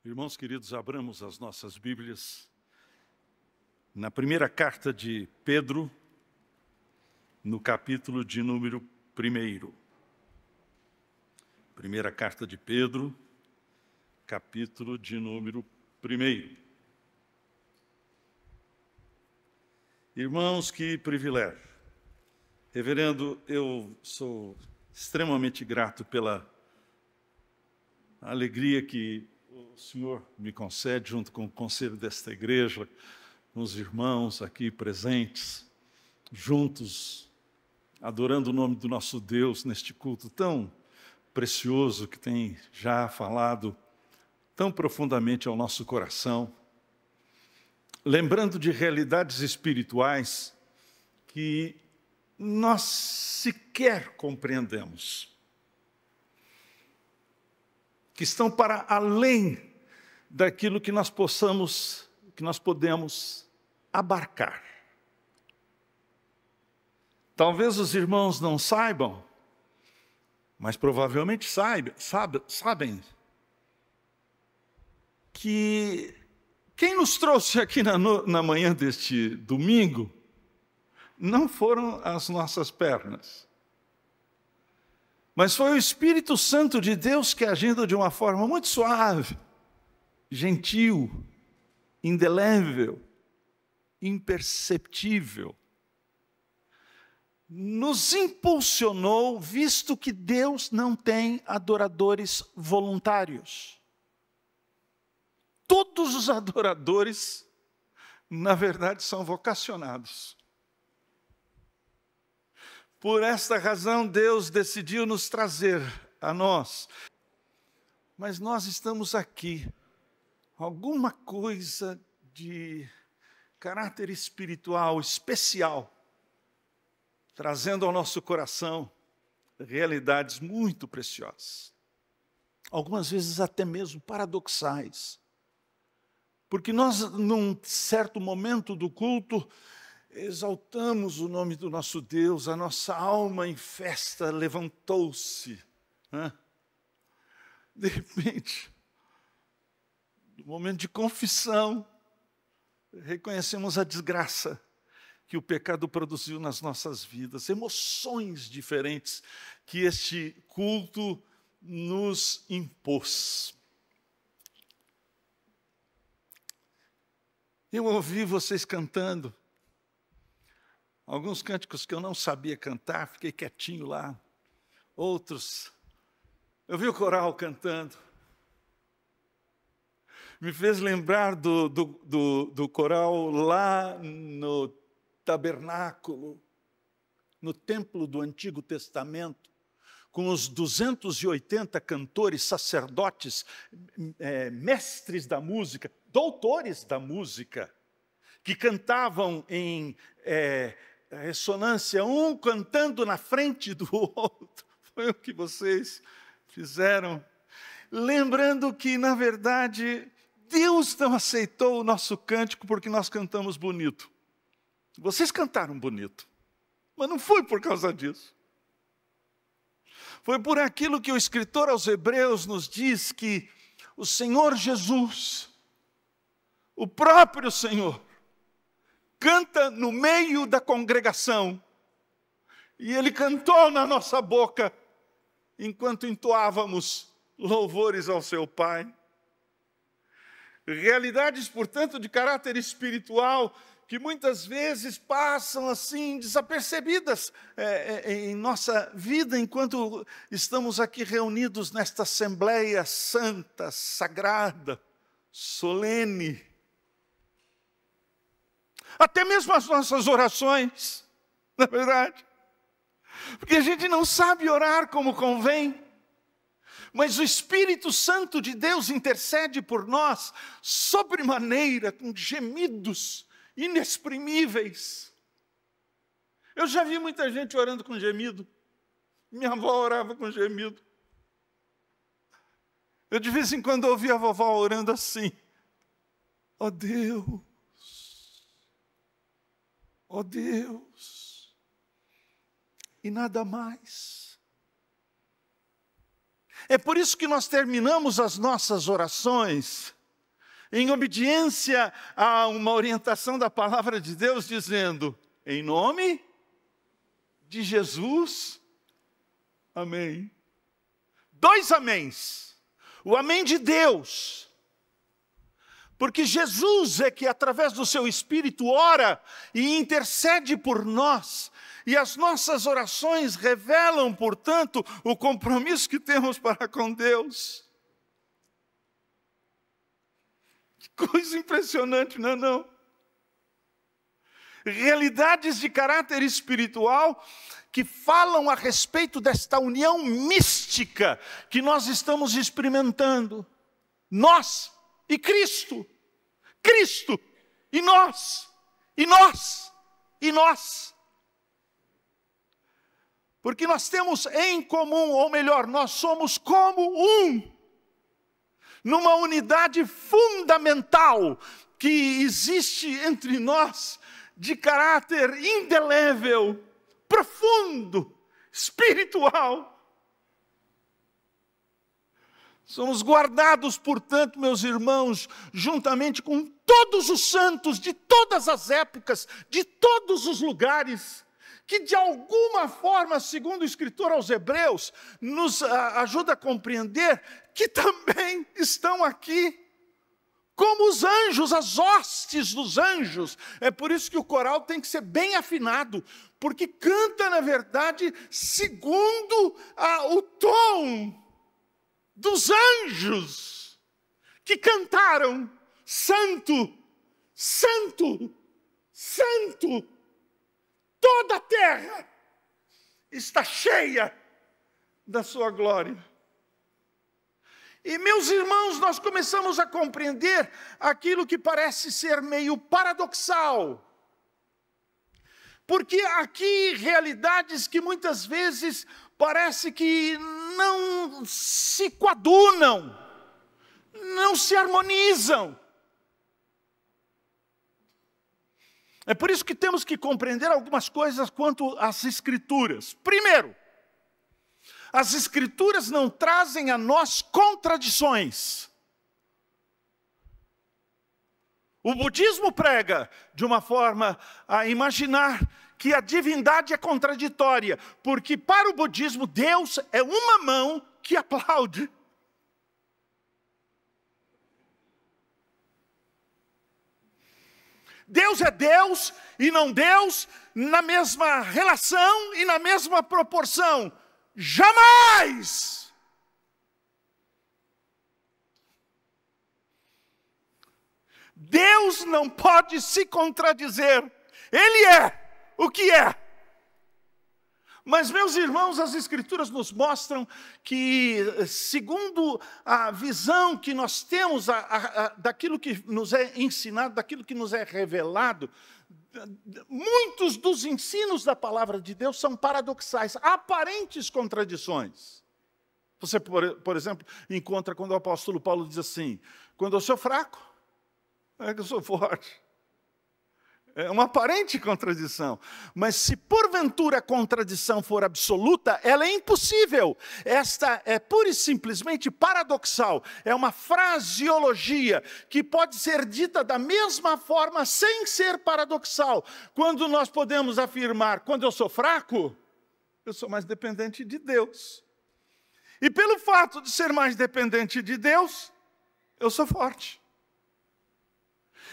Irmãos queridos, abramos as nossas Bíblias na primeira carta de Pedro, no capítulo de número 1. Primeira carta de Pedro, capítulo de número 1. Irmãos, que privilégio. Reverendo, eu sou extremamente grato pela alegria que o Senhor me concede, junto com o conselho desta igreja, com os irmãos aqui presentes, juntos, adorando o nome do nosso Deus neste culto tão precioso que tem já falado tão profundamente ao nosso coração, lembrando de realidades espirituais que nós sequer compreendemos, que estão para além daquilo que nós podemos abarcar. Talvez os irmãos não saibam, mas provavelmente sabem que quem nos trouxe aqui na manhã deste domingo não foram as nossas pernas, mas foi o Espírito Santo de Deus que, agindo de uma forma muito suave, gentil, indelével, imperceptível, nos impulsionou, visto que Deus não tem adoradores voluntários. Todos os adoradores, na verdade, são vocacionados. Por esta razão, Deus decidiu nos trazer a nós. Mas nós estamos aqui, alguma coisa de caráter espiritual especial, trazendo ao nosso coração realidades muito preciosas. Algumas vezes até mesmo paradoxais. Porque nós, num certo momento do culto, exaltamos o nome do nosso Deus, a nossa alma em festa levantou-se. De repente, no momento de confissão, reconhecemos a desgraça que o pecado produziu nas nossas vidas, emoções diferentes que este culto nos impôs. Eu ouvi vocês cantando alguns cânticos que eu não sabia cantar, fiquei quietinho lá. Outros, eu vi o coral cantando. Me fez lembrar do coral lá no tabernáculo, no templo do Antigo Testamento, com os 280 cantores, sacerdotes, mestres da música, doutores da música, que cantavam em ressonância, um cantando na frente do outro. Foi o que vocês fizeram. Lembrando que, na verdade, Deus não aceitou o nosso cântico porque nós cantamos bonito. Vocês cantaram bonito, mas não foi por causa disso. Foi por aquilo que o escritor aos Hebreus nos diz, que o Senhor Jesus, o próprio Senhor, canta no meio da congregação, e Ele cantou na nossa boca, enquanto entoávamos louvores ao seu Pai. Realidades, portanto, de caráter espiritual, que muitas vezes passam assim desapercebidas em nossa vida, enquanto estamos aqui reunidos nesta Assembleia Santa, Sagrada, solene. Até mesmo as nossas orações, na verdade. Porque a gente não sabe orar como convém. Mas o Espírito Santo de Deus intercede por nós, sobremaneira, com gemidos inexprimíveis. Eu já vi muita gente orando com gemido. Minha avó orava com gemido. Eu de vez em quando ouvia a vovó orando assim: ó Deus, ó Deus, e nada mais. É por isso que nós terminamos as nossas orações em obediência a uma orientação da palavra de Deus, dizendo: em nome de Jesus, amém. 2 améns. O amém de Deus. Porque Jesus é que, através do seu Espírito, ora e intercede por nós. E as nossas orações revelam, portanto, o compromisso que temos para com Deus. Que coisa impressionante, não é não? Realidades de caráter espiritual que falam a respeito desta união mística que nós estamos experimentando. Nós e Cristo. Cristo e nós. E nós. E nós. Porque nós temos em comum, ou melhor, nós somos como um. Numa unidade fundamental que existe entre nós, de caráter indelével, profundo, espiritual. Somos guardados, portanto, meus irmãos, juntamente com todos os santos de todas as épocas, de todos os lugares, que de alguma forma, segundo o escritor aos Hebreus, nos ajuda a compreender que também estão aqui, como os anjos, as hostes dos anjos. É por isso que o coral tem que ser bem afinado, porque canta, na verdade, segundo o tom dos anjos, que cantaram: Santo, Santo, Santo, toda a terra está cheia da sua glória. E, meus irmãos, nós começamos a compreender aquilo que parece ser meio paradoxal. Porque aqui realidades que muitas vezes parece que não se coadunam, não se harmonizam. É por isso que temos que compreender algumas coisas quanto às Escrituras. Primeiro, as Escrituras não trazem a nós contradições. O budismo prega de uma forma a imaginar que a divindade é contraditória, porque para o budismo Deus é uma mão que aplaude. Deus é Deus e não Deus na mesma relação e na mesma proporção. Jamais! Deus não pode se contradizer. Ele é o que é. Mas, meus irmãos, as Escrituras nos mostram que, segundo a visão que nós temos daquilo que nos é ensinado, daquilo que nos é revelado, muitos dos ensinos da palavra de Deus são paradoxais, aparentes contradições. Você, por exemplo, encontra quando o apóstolo Paulo diz assim: quando eu sou fraco, é que eu sou forte. É uma aparente contradição. Mas se porventura a contradição for absoluta, ela é impossível. Esta é pura e simplesmente paradoxal. É uma fraseologia que pode ser dita da mesma forma sem ser paradoxal. Quando nós podemos afirmar: quando eu sou fraco, eu sou mais dependente de Deus. E pelo fato de ser mais dependente de Deus, eu sou forte.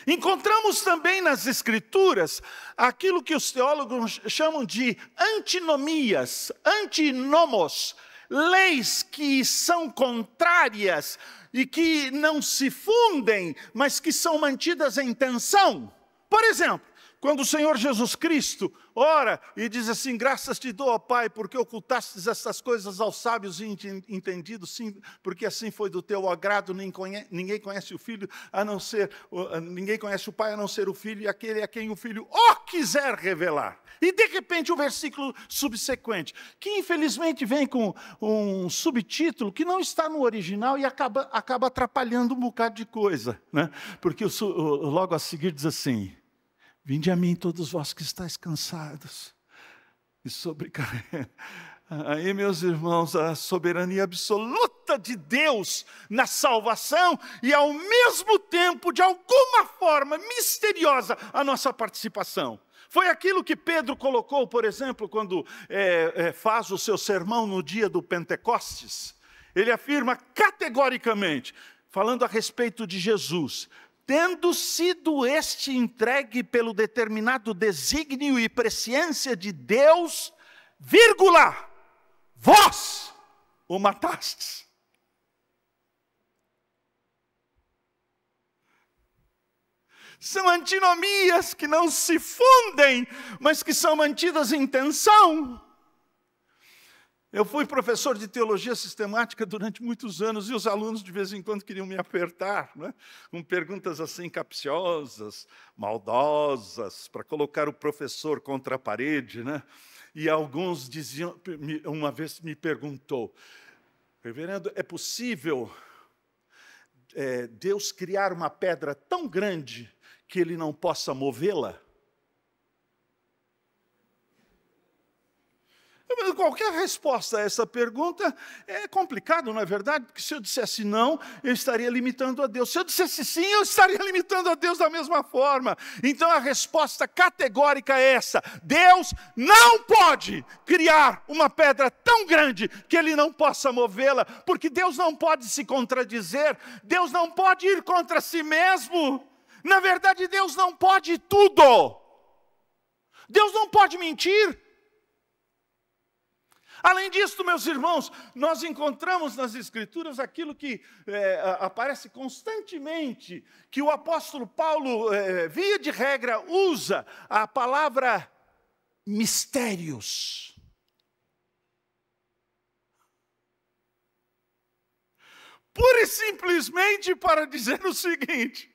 Encontramos também nas Escrituras aquilo que os teólogos chamam de antinomias, antinomos, leis que são contrárias e que não se fundem, mas que são mantidas em tensão. Por exemplo, quando o Senhor Jesus Cristo ora e diz assim: graças te dou, ó Pai, porque ocultastes essas coisas aos sábios e entendidos, sim, porque assim foi do teu agrado. Ninguém conhece o Filho a não ser, ninguém conhece o Pai a não ser o Filho, e aquele a quem o Filho o quiser revelar. E de repente o versículo subsequente, que infelizmente vem com um subtítulo que não está no original e acaba atrapalhando um bocado de coisa, né? Porque logo a seguir diz assim: vinde a mim todos vós que estáis cansados e sobrecarregados. Aí, meus irmãos, a soberania absoluta conduta de Deus na salvação e, ao mesmo tempo, de alguma forma misteriosa, a nossa participação. Foi aquilo que Pedro colocou, por exemplo, quando faz o seu sermão no dia do Pentecostes. Ele afirma categoricamente, falando a respeito de Jesus: tendo sido este entregue pelo determinado desígnio e presciência de Deus, vírgula, vós o matastes. São antinomias que não se fundem, mas que são mantidas em tensão. Eu fui professor de teologia sistemática durante muitos anos e os alunos de vez em quando queriam me apertar, né? Com perguntas assim capciosas, maldosas, para colocar o professor contra a parede, né? E alguns diziam, uma vez me perguntou: reverendo, é possível Deus criar uma pedra tão grande que ele não possa movê-la? Qualquer resposta a essa pergunta é complicado, não é verdade? Porque se eu dissesse não, eu estaria limitando a Deus. Se eu dissesse sim, eu estaria limitando a Deus da mesma forma. Então a resposta categórica é essa: Deus não pode criar uma pedra tão grande que ele não possa movê-la, porque Deus não pode se contradizer, Deus não pode ir contra si mesmo. Na verdade, Deus não pode tudo. Deus não pode mentir. Além disso, meus irmãos, nós encontramos nas Escrituras aquilo que aparece constantemente, que o apóstolo Paulo, via de regra, usa a palavra mistérios. Pura e simplesmente para dizer o seguinte: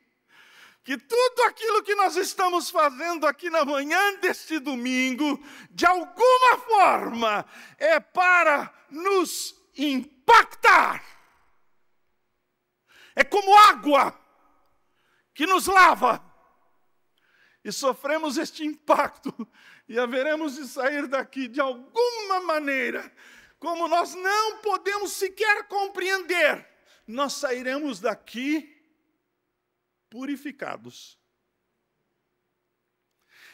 que tudo aquilo que nós estamos fazendo aqui na manhã deste domingo, de alguma forma, é para nos impactar. É como água que nos lava. E sofremos este impacto e haveremos de sair daqui de alguma maneira, como nós não podemos sequer compreender, nós sairemos daqui purificados.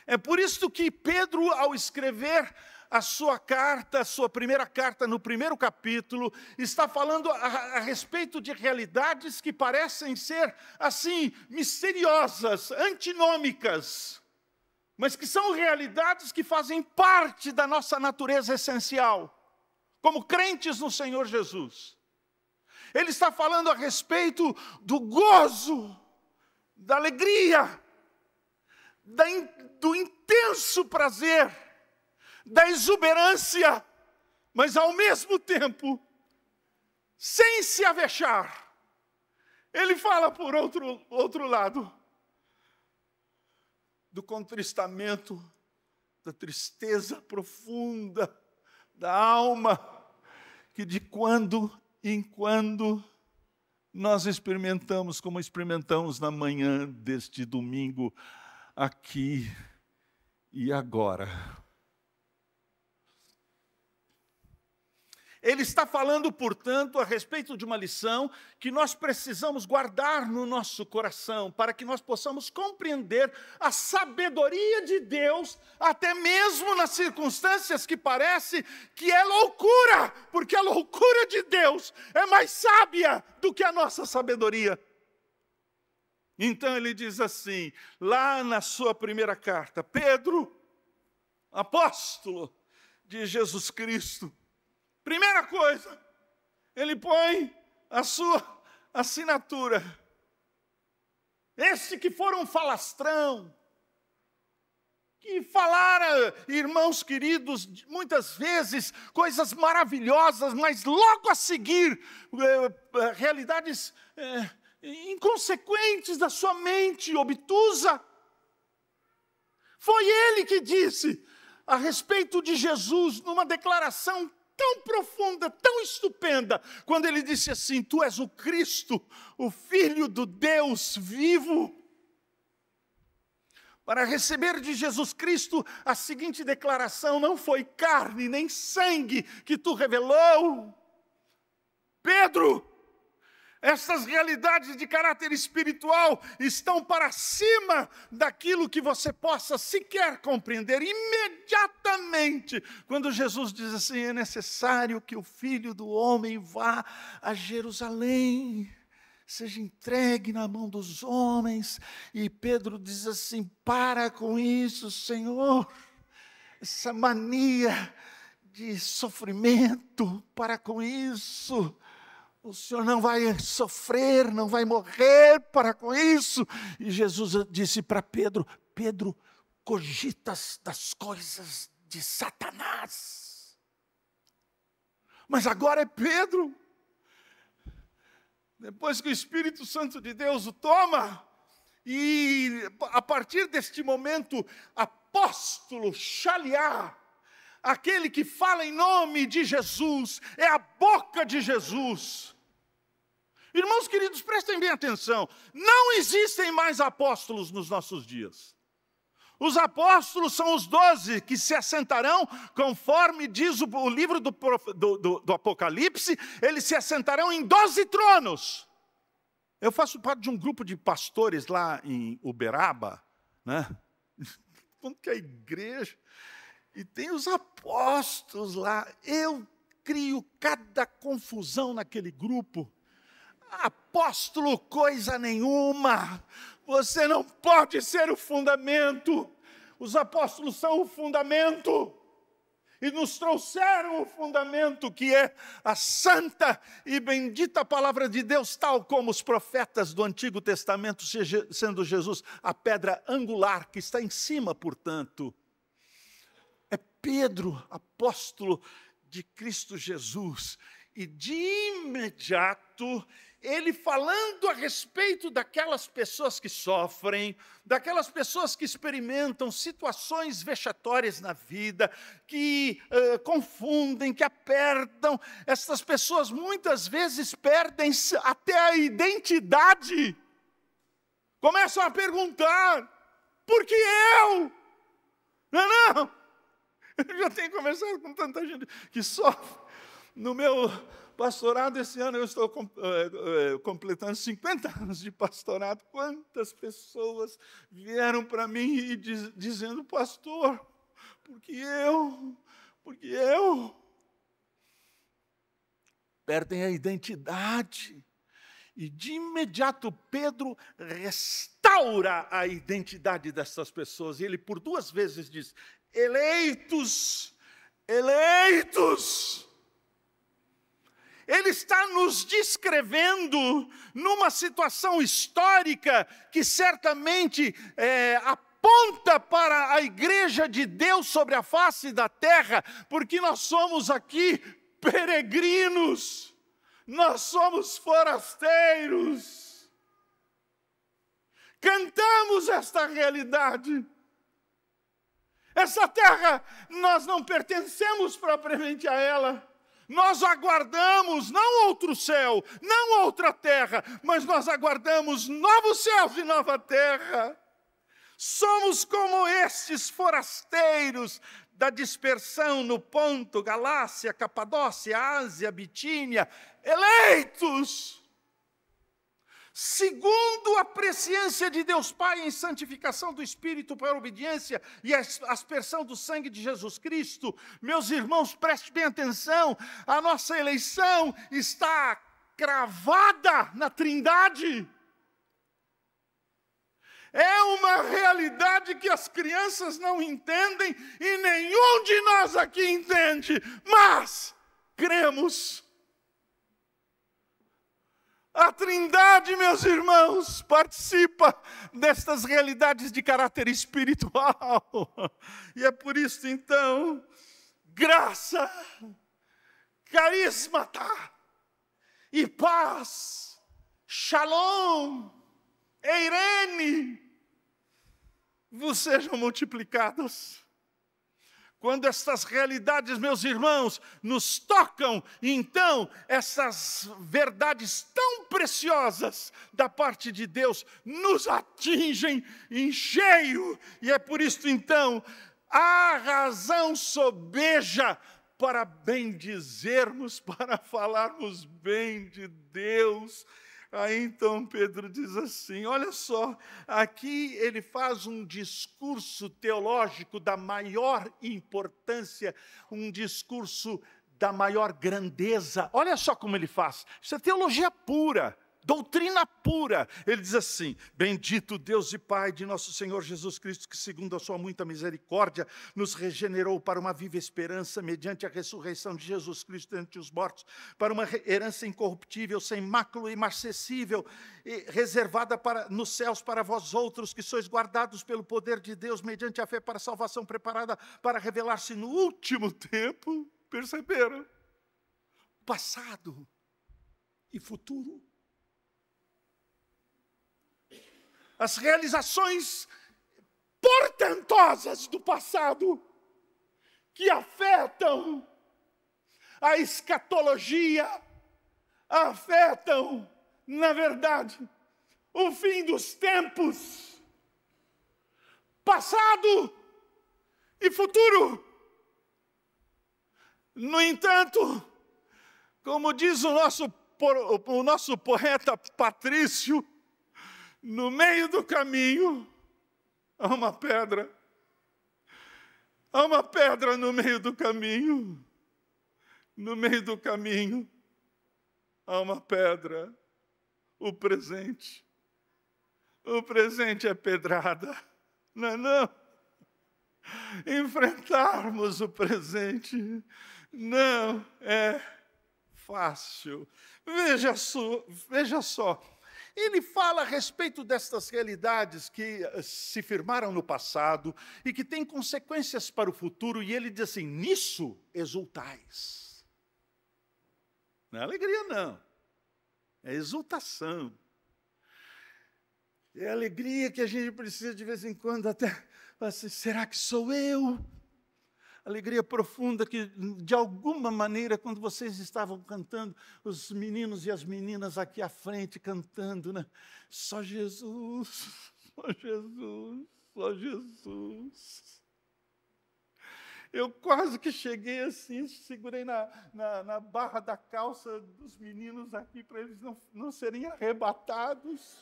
É por isso que Pedro, ao escrever a sua carta, a sua primeira carta, no primeiro capítulo, está falando a respeito de realidades que parecem ser, assim, misteriosas, antinômicas, mas que são realidades que fazem parte da nossa natureza essencial, como crentes no Senhor Jesus. Ele está falando a respeito do gozo, da alegria, do intenso prazer, da exuberância, mas ao mesmo tempo, sem se avexar. Ele fala por outro lado, do contristamento, da tristeza profunda, da alma, que de quando em quando nós experimentamos, como experimentamos na manhã deste domingo, aqui e agora. Ele está falando, portanto, a respeito de uma lição que nós precisamos guardar no nosso coração, para que nós possamos compreender a sabedoria de Deus, até mesmo nas circunstâncias que parece que é loucura, porque a loucura de Deus é mais sábia do que a nossa sabedoria. Então ele diz assim, lá na sua primeira carta: Pedro, apóstolo de Jesus Cristo. Primeira coisa, ele põe a sua assinatura. Esse que for um falastrão, que falara, irmãos queridos, muitas vezes coisas maravilhosas, mas logo a seguir, realidades inconsequentes da sua mente obtusa. Foi ele que disse a respeito de Jesus, numa declaração tão profunda, tão estupenda, quando ele disse assim: tu és o Cristo, o Filho do Deus vivo. Para receber de Jesus Cristo a seguinte declaração: não foi carne nem sangue que tu revelou, Pedro, essas realidades de caráter espiritual estão para cima daquilo que você possa sequer compreender. Imediatamente, quando Jesus diz assim, é necessário que o Filho do Homem vá a Jerusalém, seja entregue na mão dos homens. E Pedro diz assim, para com isso, Senhor, essa mania de sofrimento, para com isso. O Senhor não vai sofrer, não vai morrer para com isso. E Jesus disse para Pedro, Pedro, cogitas das coisas de Satanás. Mas agora é Pedro. Depois que o Espírito Santo de Deus o toma, e a partir deste momento, apóstolo Shaliá, aquele que fala em nome de Jesus, é a boca de Jesus. Irmãos queridos, prestem bem atenção. Não existem mais apóstolos nos nossos dias. Os apóstolos são os 12 que se assentarão, conforme diz o livro do Apocalipse, eles se assentarão em 12 tronos. Eu faço parte de um grupo de pastores lá em Uberaba, né? Que é a igreja. E tem os apóstolos lá. Eu crio cada confusão naquele grupo. Apóstolo coisa nenhuma. Você não pode ser o fundamento. Os apóstolos são o fundamento. E nos trouxeram o fundamento que é a santa e bendita palavra de Deus, tal como os profetas do Antigo Testamento, sendo Jesus a pedra angular que está em cima, portanto. Pedro, apóstolo de Cristo Jesus, e de imediato, ele falando a respeito daquelas pessoas que sofrem, daquelas pessoas que experimentam situações vexatórias na vida, que confundem, que apertam, essas pessoas muitas vezes perdem até a identidade, começam a perguntar, por que eu? Não. Eu já tenho conversado com tanta gente que sofre. No meu pastorado, esse ano, eu estou completando 50 anos de pastorado. Quantas pessoas vieram para mim e dizendo, pastor, porque eu? Perdem a identidade. E de imediato Pedro restaura a identidade dessas pessoas. E ele por 2 vezes diz, eleitos. Ele está nos descrevendo numa situação histórica que certamente aponta para a igreja de Deus sobre a face da terra, porque nós somos aqui peregrinos, nós somos forasteiros. Cantamos esta realidade. Essa terra, nós não pertencemos propriamente a ela. Nós aguardamos, não outro céu, não outra terra, mas nós aguardamos novos céus e nova terra. Somos como estes forasteiros da dispersão no Ponto, Galácia, Capadócia, Ásia, Bitínia, eleitos. Segundo a presciência de Deus Pai em santificação do Espírito para a obediência e a aspersão do sangue de Jesus Cristo, meus irmãos, prestem bem atenção, a nossa eleição está cravada na Trindade. É uma realidade que as crianças não entendem e nenhum de nós aqui entende, mas cremos. A Trindade, meus irmãos, participa destas realidades de caráter espiritual. E é por isso, então, graça, carismata e paz, shalom, eirene, vos sejam multiplicados. Quando estas realidades, meus irmãos, nos tocam, então, essas verdades tão preciosas da parte de Deus nos atingem em cheio. E é por isso, então, a razão sobeja para bendizermos, para falarmos bem de Deus. Aí então Pedro diz assim, olha só, aqui ele faz um discurso teológico da maior importância, um discurso da maior grandeza. Olha só como ele faz, isso é teologia pura, doutrina pura. Ele diz assim, bendito Deus e Pai de nosso Senhor Jesus Cristo, que segundo a sua muita misericórdia, nos regenerou para uma viva esperança, mediante a ressurreição de Jesus Cristo dentre os mortos, para uma herança incorruptível, sem mácula e imarcessível, reservada nos céus para vós outros, que sois guardados pelo poder de Deus, mediante a fé para a salvação preparada para revelar-se no último tempo. Perceberam? Passado e futuro. As realizações portentosas do passado, que afetam a escatologia, afetam, na verdade, o fim dos tempos, passado e futuro. No entanto, como diz o nosso poeta Patrício, no meio do caminho, há uma pedra. Há uma pedra no meio do caminho. No meio do caminho, há uma pedra. O presente. O presente é pedrada. Não. Enfrentarmos o presente não é fácil. Veja só. Ele fala a respeito destas realidades que se firmaram no passado e que têm consequências para o futuro, e ele diz assim, nisso exultais. Não é alegria, não. É exultação. É alegria que a gente precisa de vez em quando até, assim, será que sou eu? Alegria profunda que, de alguma maneira, quando vocês estavam cantando, os meninos e as meninas aqui à frente cantando, né? Só Jesus, só Jesus, só Jesus. Eu quase que cheguei assim, segurei na barra da calça dos meninos aqui para eles não serem arrebatados.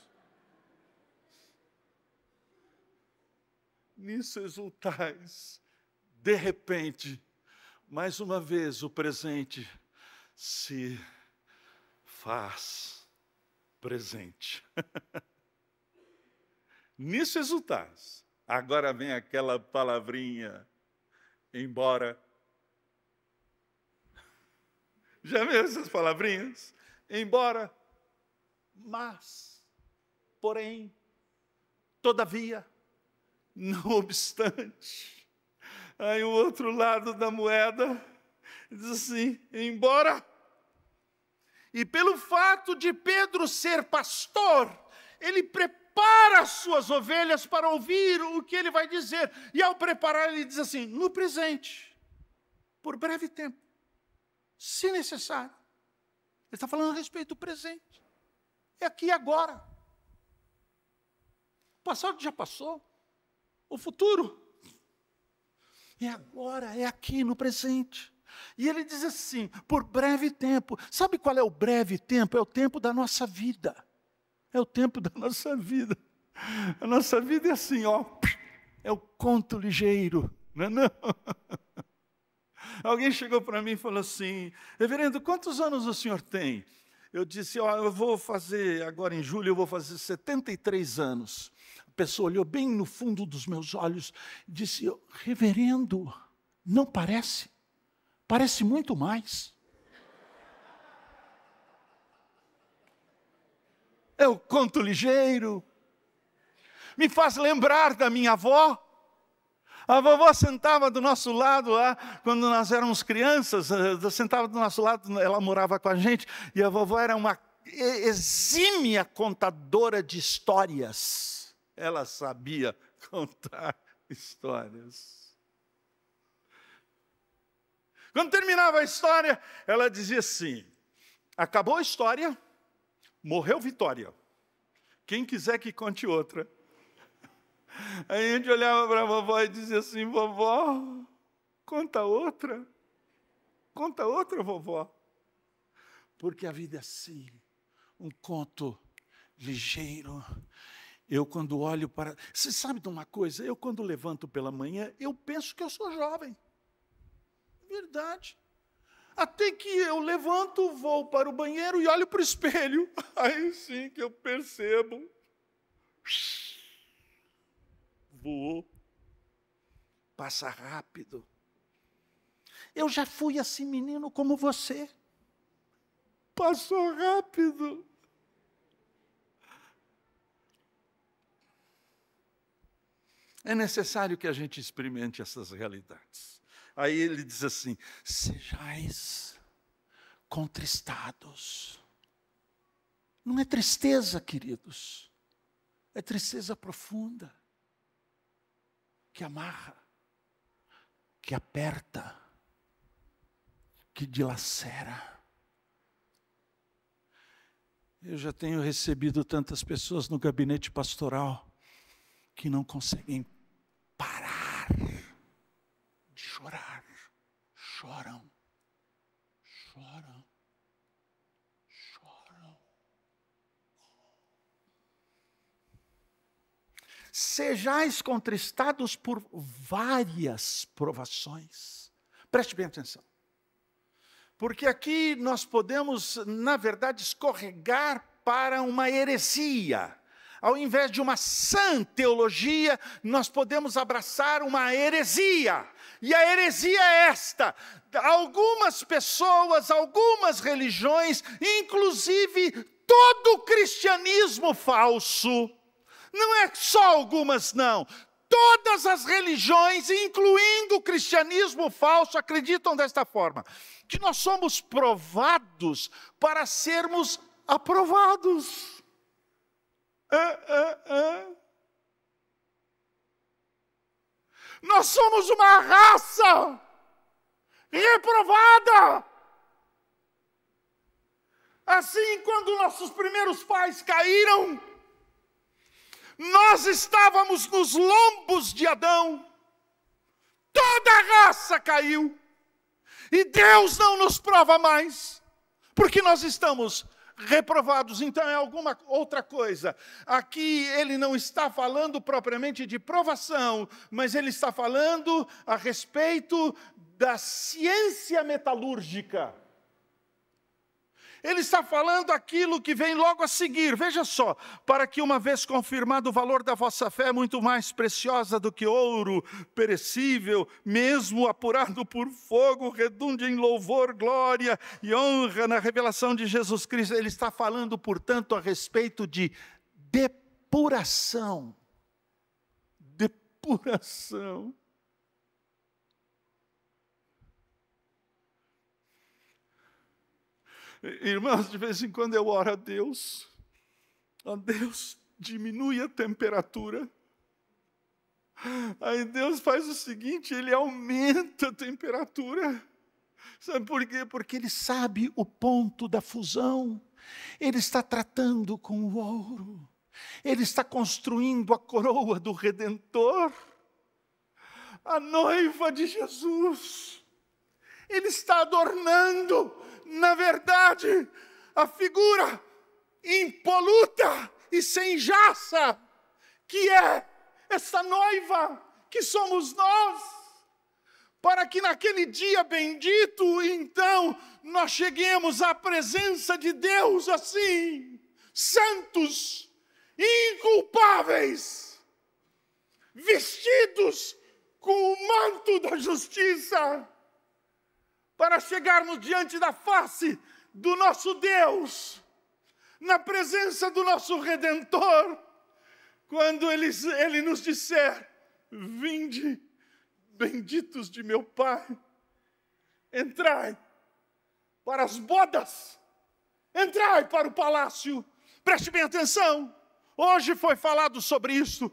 Nisso exultais. De repente, mais uma vez, o presente se faz presente. Nisso exultais. Agora vem aquela palavrinha, embora. Já viu essas palavrinhas? Embora, mas, porém, todavia, não obstante. Aí o outro lado da moeda diz assim, embora. E pelo fato de Pedro ser pastor, ele prepara as suas ovelhas para ouvir o que ele vai dizer. E ao preparar, ele diz assim, no presente, por breve tempo, se necessário. Ele está falando a respeito do presente. É aqui e agora. O passado já passou. O futuro é agora, é aqui no presente. E ele diz assim, por breve tempo. Sabe qual é o breve tempo? É o tempo da nossa vida. É o tempo da nossa vida. A nossa vida é assim, ó. É o conto ligeiro. Não é não? Alguém chegou para mim e falou assim, reverendo, quantos anos o senhor tem? Eu disse, ó, eu vou fazer, agora em julho, eu vou fazer 73 anos. A pessoa olhou bem no fundo dos meus olhos e disse, reverendo, não parece? Parece muito mais. É o conto ligeiro. Me faz lembrar da minha avó. A vovó sentava do nosso lado lá, quando nós éramos crianças, sentava do nosso lado, ela morava com a gente, e a vovó era uma exímia contadora de histórias. Ela sabia contar histórias. Quando terminava a história, ela dizia assim, acabou a história, morreu Vitória. Quem quiser que conte outra. Aí a gente olhava para a vovó e dizia assim, vovó, conta outra. conta outra, vovó. Porque a vida é assim, um conto ligeiro. Eu quando olho para... Você sabe de uma coisa? Eu quando levanto pela manhã, eu penso que eu sou jovem. Verdade. Até que eu levanto, vou para o banheiro e olho para o espelho. Aí sim que eu percebo. Voou. Passa rápido. Eu já fui assim, menino, como você. Passou rápido. É necessário que a gente experimente essas realidades. Aí ele diz assim, sejais contristados. Não é tristeza, queridos. É tristeza profunda. Que amarra. Que aperta. Que dilacera. Eu já tenho recebido tantas pessoas no gabinete pastoral que não conseguem parar de chorar. Choram. Choram. Choram. Sejais contristados por várias provações. Preste bem atenção. Porque aqui nós podemos, na verdade, escorregar para uma heresia. Ao invés de uma sã teologia, nós podemos abraçar uma heresia. E a heresia é esta: algumas pessoas, algumas religiões, inclusive todo o cristianismo falso, não é só algumas não, todas as religiões, incluindo o cristianismo falso, acreditam desta forma, que nós somos provados para sermos aprovados. Nós somos uma raça reprovada. Assim, quando nossos primeiros pais caíram, nós estávamos nos lombos de Adão. Toda a raça caiu. E Deus não nos prova mais, porque nós estamos reprovados. Então é alguma outra coisa. Aqui ele não está falando propriamente de provação, mas ele está falando a respeito da ciência metalúrgica. Ele está falando aquilo que vem logo a seguir. Veja só, para que uma vez confirmado o valor da vossa fé, muito mais preciosa do que ouro perecível, mesmo apurado por fogo, redunde em louvor, glória e honra na revelação de Jesus Cristo. Ele está falando, portanto, a respeito de depuração. Depuração. Irmãos, de vez em quando eu oro a Deus, diminui a temperatura. Aí Deus faz o seguinte, Ele aumenta a temperatura. Sabe por quê? Porque Ele sabe o ponto da fusão. Ele está tratando com o ouro. Ele está construindo a coroa do Redentor, a noiva de Jesus. Ele está adornando, na verdade, a figura impoluta e sem jaça, que é essa noiva, que somos nós, para que naquele dia bendito, então, nós cheguemos à presença de Deus assim, santos, inculpáveis, vestidos com o manto da justiça, para chegarmos diante da face do nosso Deus, na presença do nosso Redentor, quando Ele nos disser, vinde, benditos de meu Pai, entrai para as bodas, entrai para o palácio. Preste bem atenção, hoje foi falado sobre isso.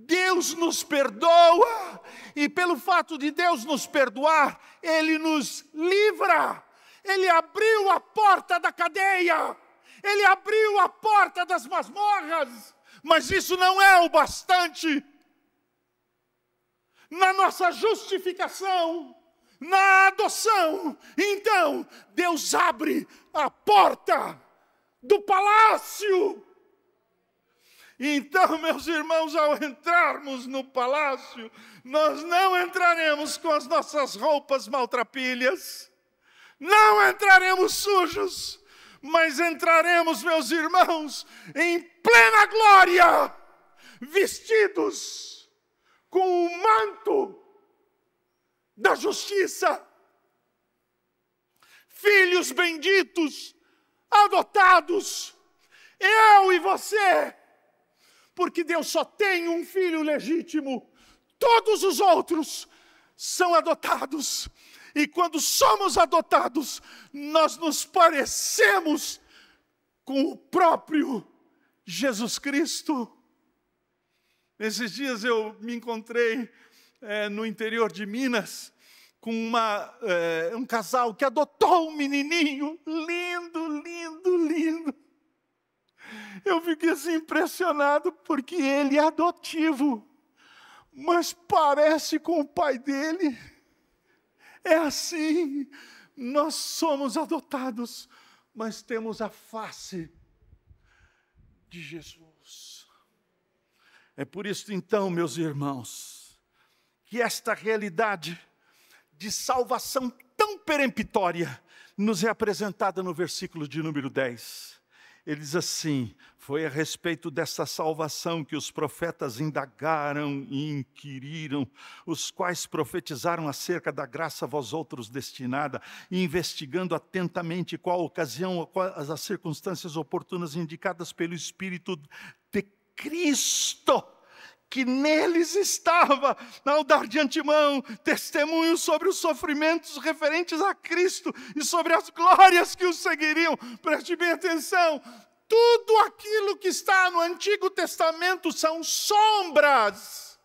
Deus nos perdoa, e pelo fato de Deus nos perdoar, Ele nos livra. Ele abriu a porta da cadeia, Ele abriu a porta das masmorras, mas isso não é o bastante. Na nossa justificação, Na adoção, então, Deus abre a porta do palácio. Então, meus irmãos, ao entrarmos no palácio, nós não entraremos com as nossas roupas maltrapilhas, não entraremos sujos, mas entraremos, meus irmãos, em plena glória, vestidos com o manto da justiça, filhos benditos, adotados, eu e você, porque Deus só tem um filho legítimo, todos os outros são adotados, e quando somos adotados, nós nos parecemos com o próprio Jesus Cristo. Esses dias eu me encontrei no interior de Minas, com um casal que adotou um menininho, lindo, lindo, lindo. Eu fiquei assim impressionado, porque ele é adotivo, mas parece com o pai dele. É assim, nós somos adotados, mas temos a face de Jesus. É por isso então, meus irmãos, que esta realidade de salvação tão peremptória nos é apresentada no versículo de número 10. Ele diz assim: foi a respeito dessa salvação que os profetas indagaram e inquiriram, os quais profetizaram acerca da graça a vós outros destinada, e investigando atentamente qual a ocasião, quais as circunstâncias oportunas indicadas pelo Espírito de Cristo, que neles estava, ao dar de antemão testemunho sobre os sofrimentos referentes a Cristo e sobre as glórias que os seguiriam. Preste bem atenção, tudo aquilo que está no Antigo Testamento são sombras,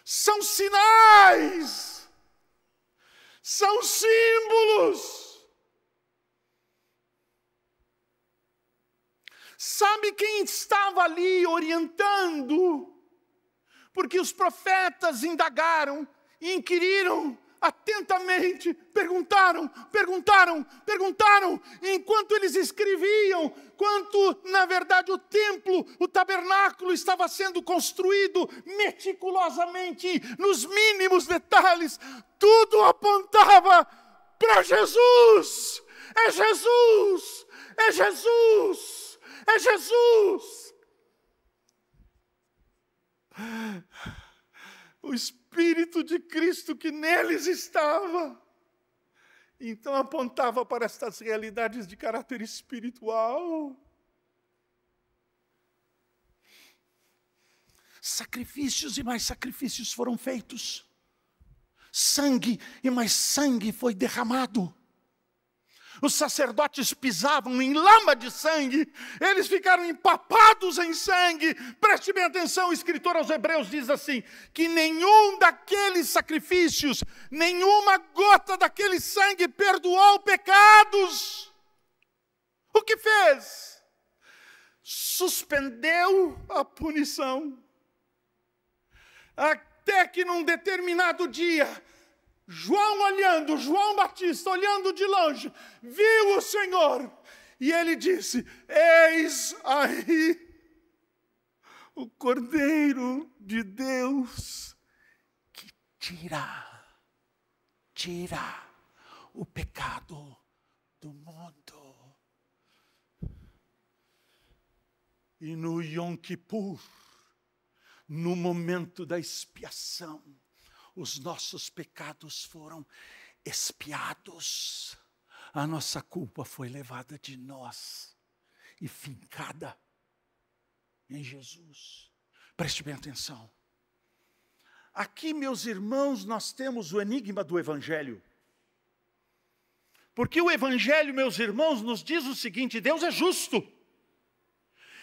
são sinais, são símbolos. Sabe quem estava ali orientando? Porque os profetas indagaram, inquiriram atentamente, perguntaram, enquanto eles escreviam, quanto, na verdade, o templo, o tabernáculo estava sendo construído meticulosamente, nos mínimos detalhes, tudo apontava para Jesus. É Jesus! É Jesus! É Jesus! O Espírito de Cristo que neles estava, então apontava para estas realidades de caráter espiritual. Sacrifícios e mais sacrifícios foram feitos. Sangue e mais sangue foi derramado. Os sacerdotes pisavam em lama de sangue, eles ficaram empapados em sangue. Preste bem atenção, o escritor aos Hebreus diz assim, que nenhum daqueles sacrifícios, nenhuma gota daquele sangue perdoou pecados. O que fez? Suspendeu a punição. Até que num determinado dia, João Batista, olhando de longe, viu o Senhor, e ele disse: eis aí o Cordeiro de Deus, que tira o pecado do mundo. E no Yom Kippur, no momento da expiação, os nossos pecados foram expiados. A nossa culpa foi levada de nós e fincada em Jesus. Preste bem atenção. Aqui, meus irmãos, nós temos o enigma do Evangelho. Porque o Evangelho, meus irmãos, nos diz o seguinte: Deus é justo.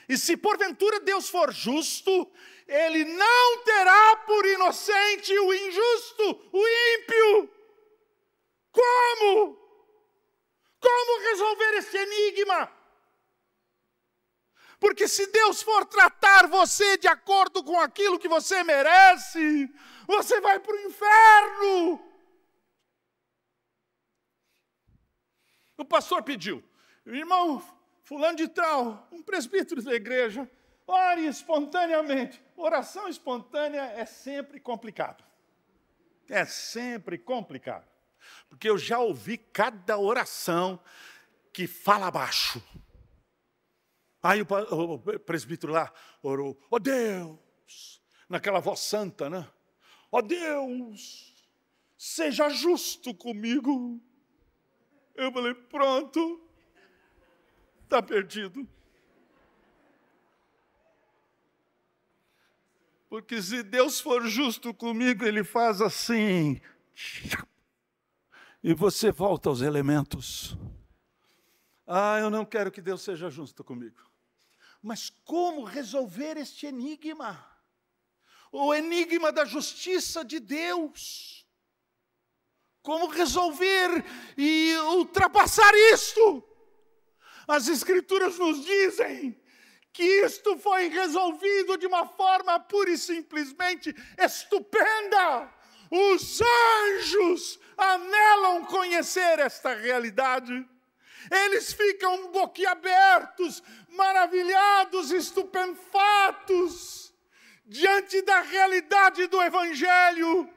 E se porventura Deus for justo, Ele não terá por inocente o injusto, o ímpio. Como? Como resolver esse enigma? Porque se Deus for tratar você de acordo com aquilo que você merece, você vai para o inferno. O pastor pediu, irmão fulano de tal, um presbítero da igreja, ore espontaneamente. Oração espontânea é sempre complicado. É sempre complicado. Porque eu já ouvi cada oração que fala baixo. Aí o presbítero lá orou, ó Deus, naquela voz santa, né? Ó Deus, seja justo comigo. Eu falei, pronto, está perdido. Porque se Deus for justo comigo, Ele faz assim. E você volta aos elementos. Eu não quero que Deus seja justo comigo. Mas como resolver este enigma? O enigma da justiça de Deus. Como resolver e ultrapassar isto? As Escrituras nos dizem que isto foi resolvido de uma forma pura e simplesmente estupenda. Os anjos anelam conhecer esta realidade. Eles ficam boquiabertos, maravilhados, estupefatos, diante da realidade do Evangelho.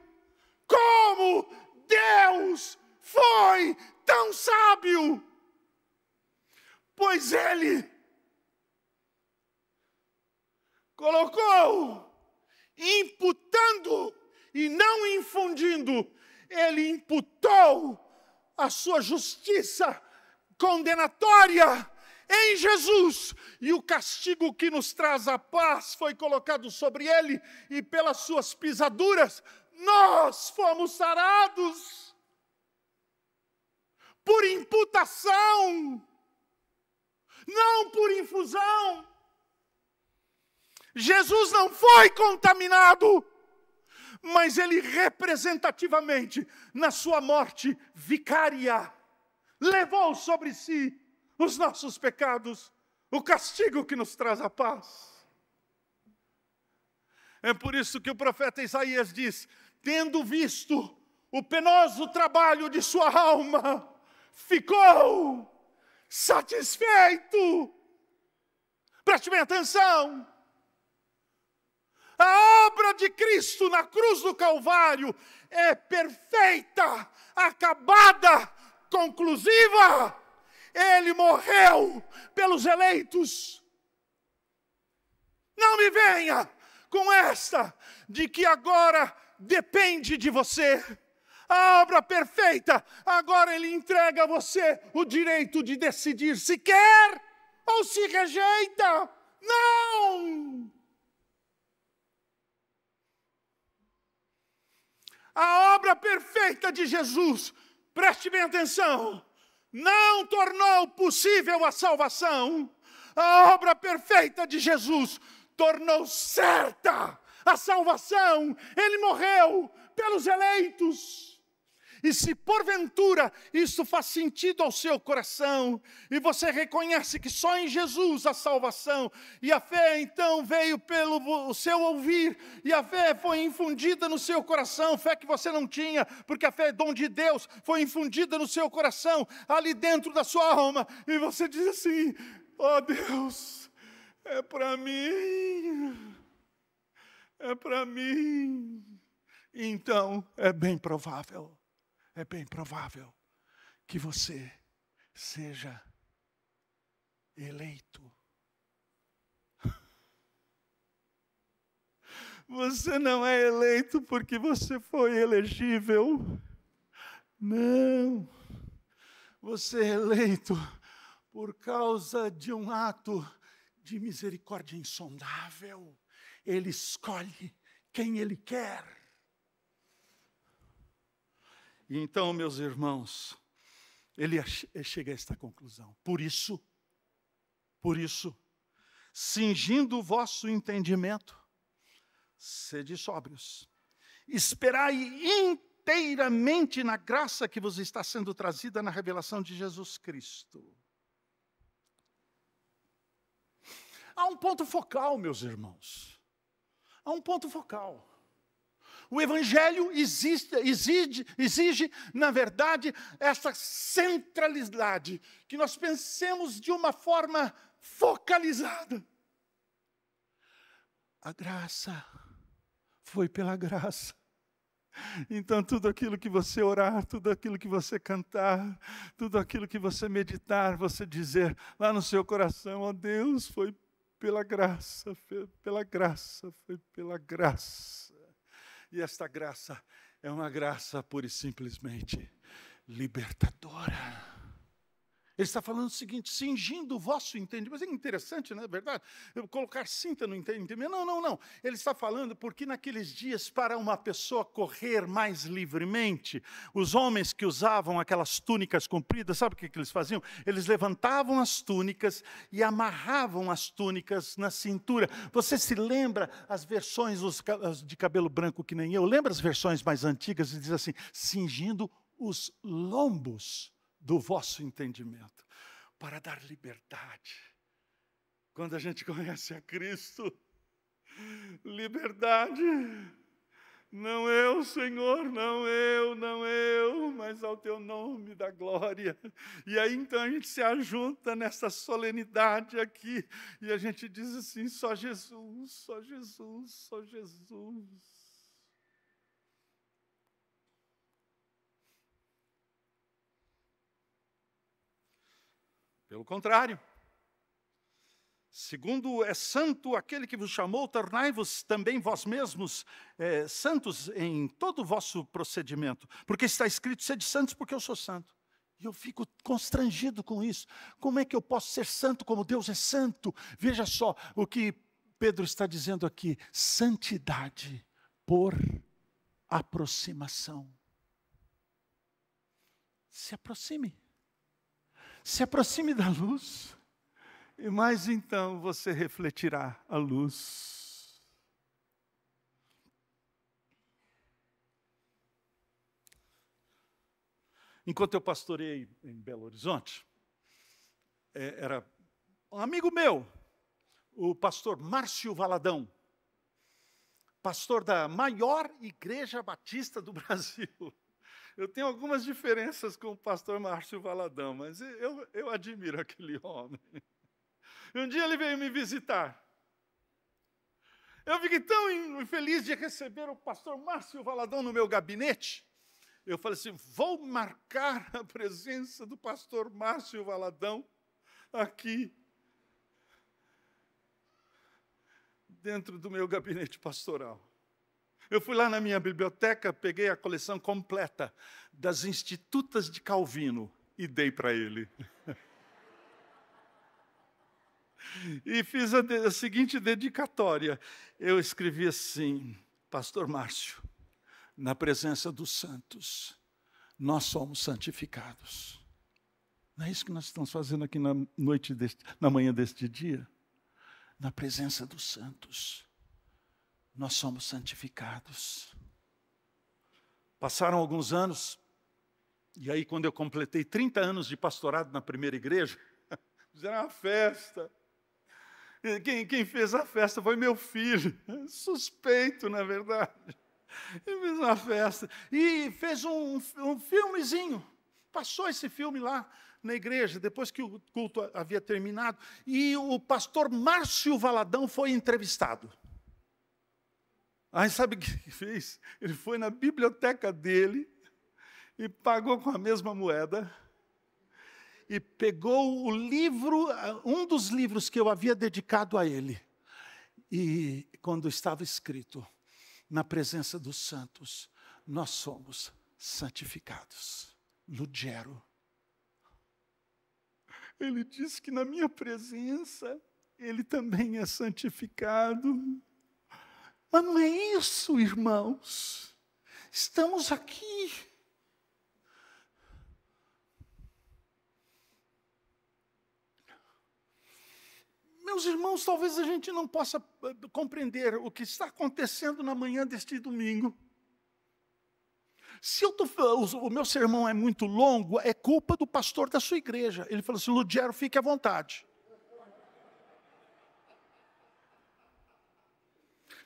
Como Deus foi tão sábio? Pois Ele colocou, imputando e não infundindo, Ele imputou a sua justiça condenatória em Jesus, e o castigo que nos traz a paz foi colocado sobre Ele, e pelas suas pisaduras nós fomos sarados. Por imputação, não por infusão. Jesus não foi contaminado, mas Ele representativamente, na sua morte vicária, levou sobre si os nossos pecados, o castigo que nos traz a paz. É por isso que o profeta Isaías diz, tendo visto o penoso trabalho de sua alma, ficou satisfeito. Preste bem atenção. A obra de Cristo na cruz do Calvário é perfeita, acabada, conclusiva. Ele morreu pelos eleitos. Não me venha com esta de que agora depende de você. A obra perfeita, agora Ele entrega a você o direito de decidir se quer ou se rejeita. Não! A obra perfeita de Jesus, preste bem atenção, não tornou possível a salvação. A obra perfeita de Jesus tornou certa a salvação. Ele morreu pelos eleitos. E se porventura isso faz sentido ao seu coração, e você reconhece que só em Jesus a salvação, e a fé então veio pelo seu ouvir, e a fé foi infundida no seu coração, fé que você não tinha, porque a fé é dom de Deus, foi infundida no seu coração, ali dentro da sua alma, e você diz assim, ó Deus, é para mim, é para mim. Então é bem provável que você seja eleito. Você não é eleito porque você foi elegível. Não. Você é eleito por causa de um ato de misericórdia insondável. Ele escolhe quem Ele quer. E então, meus irmãos, ele chega a esta conclusão. Por isso, cingindo o vosso entendimento, sede sóbrios. Esperai inteiramente na graça que vos está sendo trazida na revelação de Jesus Cristo. Há um ponto focal, meus irmãos. Há um ponto focal. O Evangelho exige, na verdade, essa centralidade, que nós pensemos de uma forma focalizada. A graça foi pela graça. Então, tudo aquilo que você orar, tudo aquilo que você cantar, tudo aquilo que você meditar, você dizer lá no seu coração, ó Deus, foi pela graça, foi pela graça, foi pela graça. E esta graça é uma graça pura e simplesmente libertadora. Ele está falando o seguinte, cingindo o vosso entendimento. Mas é interessante, não é verdade? Eu colocar cinta no entendimento. Não. Ele está falando porque naqueles dias, para uma pessoa correr mais livremente, os homens que usavam aquelas túnicas compridas, sabe o que eles faziam? Eles levantavam as túnicas e amarravam as túnicas na cintura. Você se lembra as versões de cabelo branco que nem eu? Lembra as versões mais antigas? E diz assim, cingindo os lombos do vosso entendimento, para dar liberdade. Quando a gente conhece a Cristo, liberdade, não eu, Senhor, não eu, mas ao teu nome da glória. E aí então a gente se ajunta nessa solenidade aqui, e a gente diz assim, só Jesus, só Jesus, só Jesus. Pelo contrário, segundo é santo aquele que vos chamou, tornai-vos também vós mesmos santos em todo o vosso procedimento. Porque está escrito, sede santos porque eu sou santo. E eu fico constrangido com isso. Como é que eu posso ser santo como Deus é santo? Veja só o que Pedro está dizendo aqui. Santidade por aproximação. Se aproxime. Se aproxime da luz, e mais então você refletirá a luz. Enquanto eu pastoreei em Belo Horizonte, era um amigo meu, o pastor Márcio Valadão, pastor da maior igreja batista do Brasil. Eu tenho algumas diferenças com o pastor Márcio Valadão, mas eu admiro aquele homem. Um dia ele veio me visitar. Eu fiquei tão feliz de receber o pastor Márcio Valadão no meu gabinete. Eu falei assim, vou marcar a presença do pastor Márcio Valadão aqui, dentro do meu gabinete pastoral. Eu fui lá na minha biblioteca, peguei a coleção completa das Institutas de Calvino e dei para ele. E fiz a seguinte dedicatória. Eu escrevi assim, pastor Márcio, na presença dos santos, nós somos santificados. Não é isso que nós estamos fazendo aqui na manhã deste dia? Na presença dos santos, nós somos santificados. Passaram alguns anos, e aí quando eu completei 30 anos de pastorado na primeira igreja, fizeram uma festa. Quem fez a festa foi meu filho, suspeito, na verdade. Ele fez uma festa e fez um filmezinho. Passou esse filme lá na igreja, depois que o culto havia terminado, e o pastor Márcio Valadão foi entrevistado. Aí sabe o que ele fez? Ele foi na biblioteca dele e pagou com a mesma moeda e pegou o livro, um dos livros que eu havia dedicado a ele. E quando estava escrito, na presença dos santos, nós somos santificados. Lugero. Ele disse que na minha presença, ele também é santificado. Mas não é isso, irmãos. Estamos aqui. Meus irmãos, talvez a gente não possa compreender o que está acontecendo na manhã deste domingo. Se o meu sermão é muito longo, é culpa do pastor da sua igreja. Ele falou assim, Lugero, fique à vontade.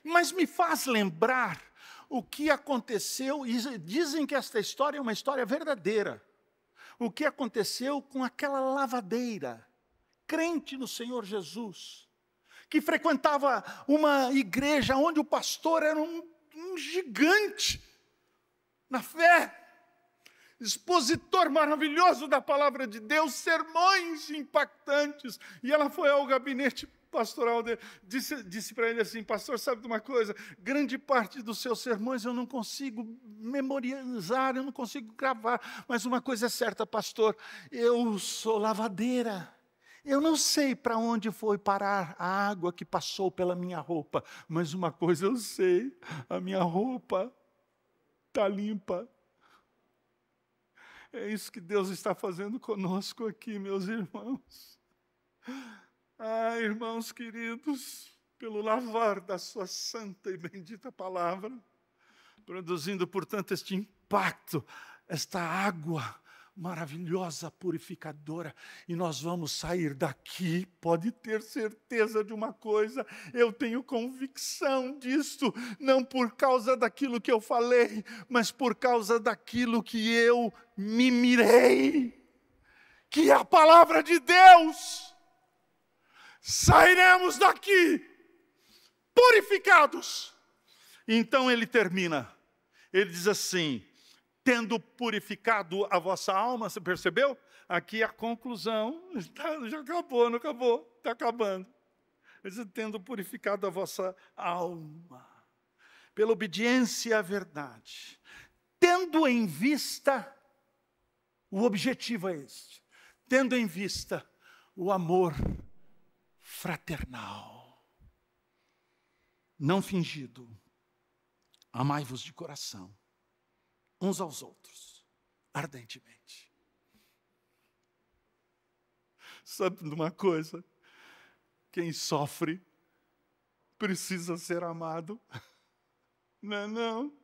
Mas me faz lembrar o que aconteceu, e dizem que esta história é uma história verdadeira. O que aconteceu com aquela lavadeira, crente no Senhor Jesus, que frequentava uma igreja onde o pastor era um gigante na fé, expositor maravilhoso da palavra de Deus, sermões impactantes. E ela foi ao gabinete pastoral dele, disse para ele assim: pastor, sabe de uma coisa? Grande parte dos seus sermões eu não consigo memorizar, eu não consigo gravar, mas uma coisa é certa, pastor, eu sou lavadeira. Eu não sei para onde foi parar a água que passou pela minha roupa, mas uma coisa eu sei, a minha roupa está limpa. É isso que Deus está fazendo conosco aqui, meus irmãos. Ah, irmãos queridos, pelo lavar da sua santa e bendita palavra, produzindo, portanto, este impacto, esta água maravilhosa, purificadora, e nós vamos sair daqui, pode ter certeza de uma coisa, eu tenho convicção disto, não por causa daquilo que eu falei, mas por causa daquilo que eu me mirei, que é a palavra de Deus. Sairemos daqui purificados. Então ele termina, ele diz assim: tendo purificado a vossa alma, você percebeu? Aqui a conclusão, já acabou, não acabou, está acabando. Ele diz: tendo purificado a vossa alma, pela obediência à verdade, tendo em vista, o objetivo é este, tendo em vista o amor fraternal, não fingido, amai-vos de coração, uns aos outros, ardentemente. Sabe de uma coisa? Quem sofre precisa ser amado. Não é não?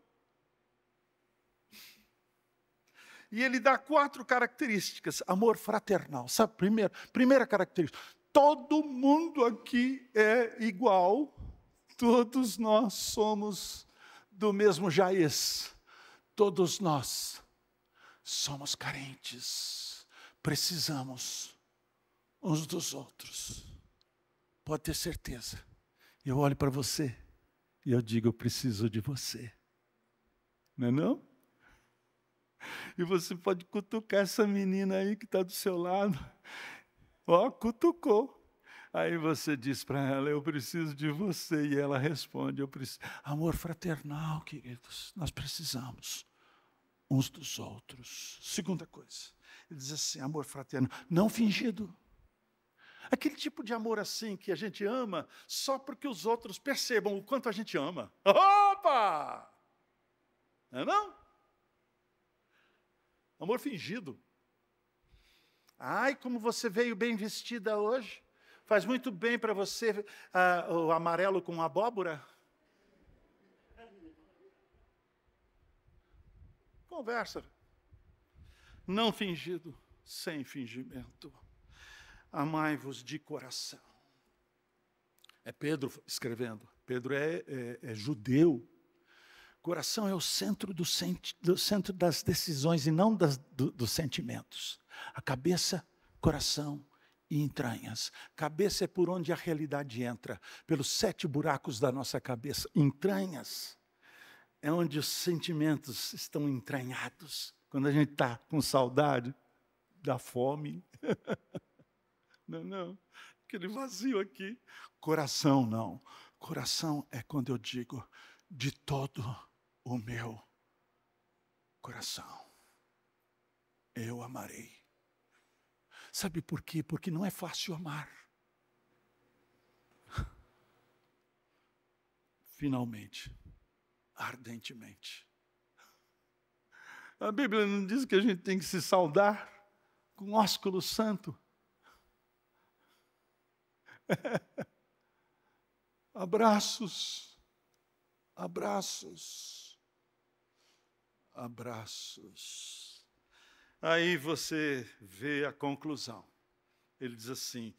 E ele dá 4 características. Amor fraternal. Sabe, primeira característica. Todo mundo aqui é igual. Todos nós somos do mesmo jaez. Todos nós somos carentes, precisamos uns dos outros. Pode ter certeza. Eu olho para você e eu digo: eu preciso de você. Não é não? E você pode cutucar essa menina aí que está do seu lado. Ó, cutucou. Aí você diz para ela: eu preciso de você. E ela responde: eu preciso. Amor fraternal, queridos, nós precisamos uns dos outros. Segunda coisa, ele diz assim: amor fraternal, não fingido. Aquele tipo de amor assim, que a gente ama só porque os outros percebam o quanto a gente ama. Opa! Não é não? Amor fingido. Ai, como você veio bem vestida hoje. Faz muito bem para você o amarelo com abóbora. Conversa. Não fingido, sem fingimento. Amai-vos de coração. É Pedro escrevendo. Pedro é judeu. Coração é o centro do centro das decisões e não dos sentimentos. A cabeça, coração e entranhas. Cabeça é por onde a realidade entra, pelos 7 buracos da nossa cabeça. Entranhas é onde os sentimentos estão entranhados. Quando a gente está com saudade, dá fome. Não, aquele vazio aqui. Coração não. Coração é quando eu digo: de todo o meu coração eu amarei. Sabe por quê? Porque não é fácil amar. Finalmente, ardentemente. A Bíblia não diz que a gente tem que se saudar com ósculo santo. Abraços, abraços, abraços. Aí você vê a conclusão. Ele diz assim: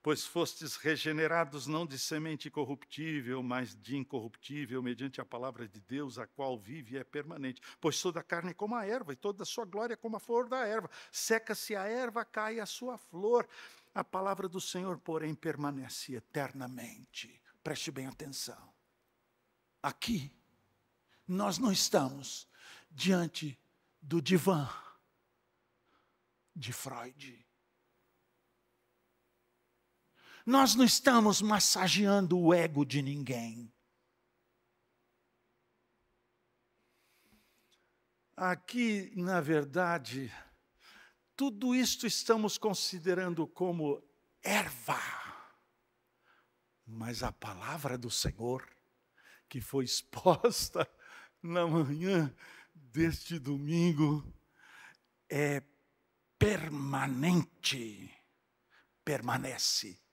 pois fostes regenerados não de semente corruptível, mas de incorruptível, mediante a palavra de Deus, a qual vive e é permanente. Pois toda a carne é como a erva, e toda a sua glória é como a flor da erva. Seca-se a erva, cai a sua flor. A palavra do Senhor, porém, permanece eternamente. Preste bem atenção. Aqui, nós não estamos diante do divã de Freud. Nós não estamos massageando o ego de ninguém. Aqui, na verdade, tudo isto estamos considerando como erva. Mas a palavra do Senhor, que foi exposta na manhã deste domingo, é permanente, permanece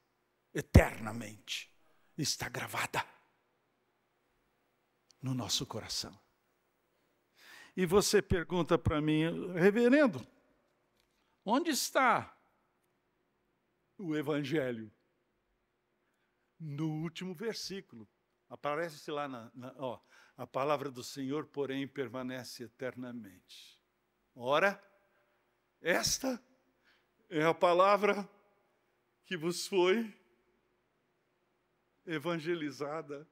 eternamente, está gravada no nosso coração. E você pergunta para mim, reverendo, onde está o Evangelho? No último versículo, aparece lá, a palavra do Senhor, porém, permanece eternamente. Ora, esta é a palavra que vos foi evangelizada